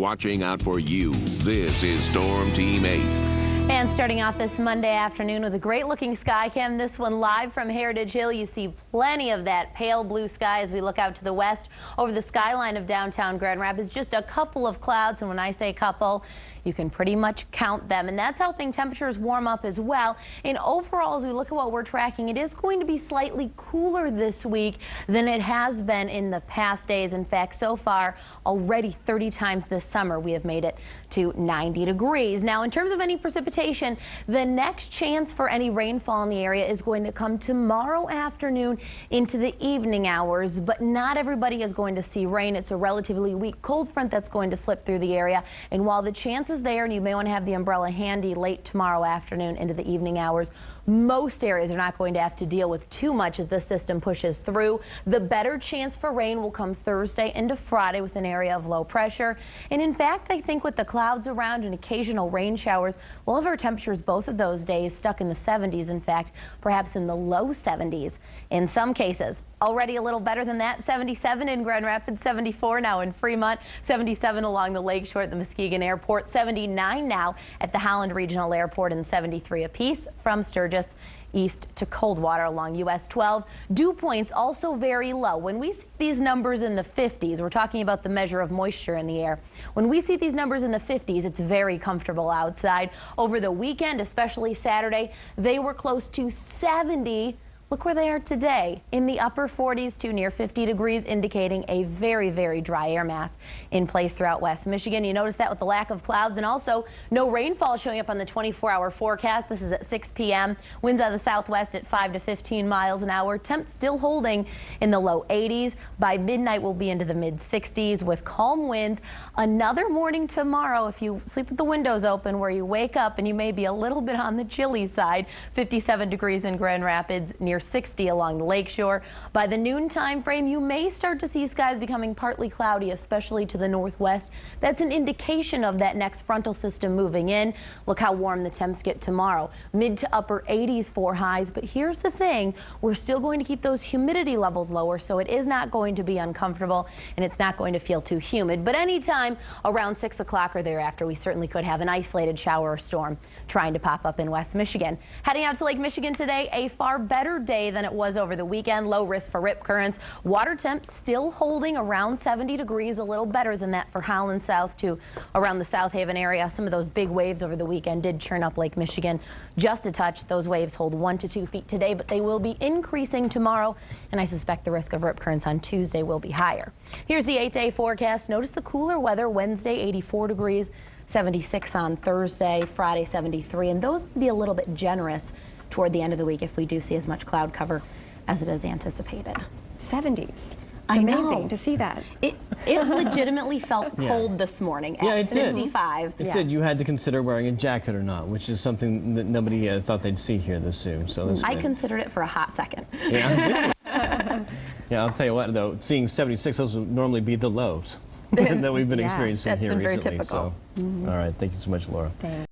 watching out for you. This is Storm Team 8. And starting off this Monday afternoon with a great-looking sky cam. This one live from Heritage Hill. You see plenty of that pale blue sky as we look out to the west over the skyline of downtown Grand Rapids. Just a couple of clouds, and when I say couple, you can pretty much count them. And that's helping temperatures warm up as well. And overall, as we look at what we're tracking, it is going to be slightly cooler this week than it has been in the past days. In fact, so far, already 30 times this summer, we have made it to 90 degrees. Now, in terms of any precipitation, the next chance for any rainfall in the area is going to come tomorrow afternoon into the evening hours, but not everybody is going to see rain. It's a relatively weak cold front that's going to slip through the area, and while the chances there, and you may want to have the umbrella handy late tomorrow afternoon into the evening hours, most areas are not going to have to deal with too much as this system pushes through. The better chance for rain will come Thursday into Friday with an area of low pressure. And in fact, I think with the clouds around and occasional rain showers, we'll have our temperatures both of those days stuck in the 70s. In fact, perhaps in the low 70s in some cases. Already a little better than that. 77 in Grand Rapids, 74 now in Fremont, 77 along the lakeshore at the Muskegon Airport, 79 now at the Holland Regional Airport, and 73 apiece from Sturgis east to Coldwater along US 12. Dew points also very low. When we see these numbers in the 50s, we're talking about the measure of moisture in the air. When we see these numbers in the 50s, it's very comfortable outside. Over the weekend, especially Saturday, they were close to 70. Look where they are today, in the upper 40s to near 50 degrees, indicating a very, very dry air mass in place throughout West Michigan. You notice that with the lack of clouds, and also no rainfall showing up on the 24-hour forecast. This is at 6 p.m. Winds out of the southwest at 5 to 15 miles an hour. Temps still holding in the low 80s. By midnight, we'll be into the mid-60s with calm winds. Another morning tomorrow, if you sleep with the windows open, where you wake up and you may be a little bit on the chilly side. 57 degrees in Grand Rapids, near 60 along the lakeshore. By the noon time frame, you may start to see skies becoming partly cloudy, especially to the northwest. That's an indication of that next frontal system moving in. Look how warm the temps get tomorrow. Mid to upper 80s for highs. But here's the thing, we're still going to keep those humidity levels lower, so it is not going to be uncomfortable, and it's not going to feel too humid. But anytime around 6 o'clock or thereafter, we certainly could have an isolated shower or storm trying to pop up in West Michigan. Heading out to Lake Michigan today, a far better day than it was over the weekend. Low risk for rip currents. Water temps still holding around 70 degrees, a little better than that for Holland south to around the South Haven area. Some of those big waves over the weekend did churn up Lake Michigan just a touch. Those waves hold 1 to 2 feet today, but they will be increasing tomorrow, and I suspect the risk of rip currents on Tuesday will be higher. Here's the 8-day forecast. Notice the cooler weather. Wednesday, 84 degrees, 76 on Thursday, Friday, 73, and those would be a little bit generous toward the end of the week if we do see as much cloud cover as it is anticipated. 70s. I know. Amazing to see that. It legitimately felt cold this morning at 55. It did. You had to consider wearing a jacket or not, which is something that nobody thought they'd see here this soon. So that's I considered it for a hot second. Yeah. Yeah, I'll tell you what, though, seeing 76, those would normally be the lows that we've been experiencing here recently. Very typical. So, all right, thank you so much, Laura. Thanks.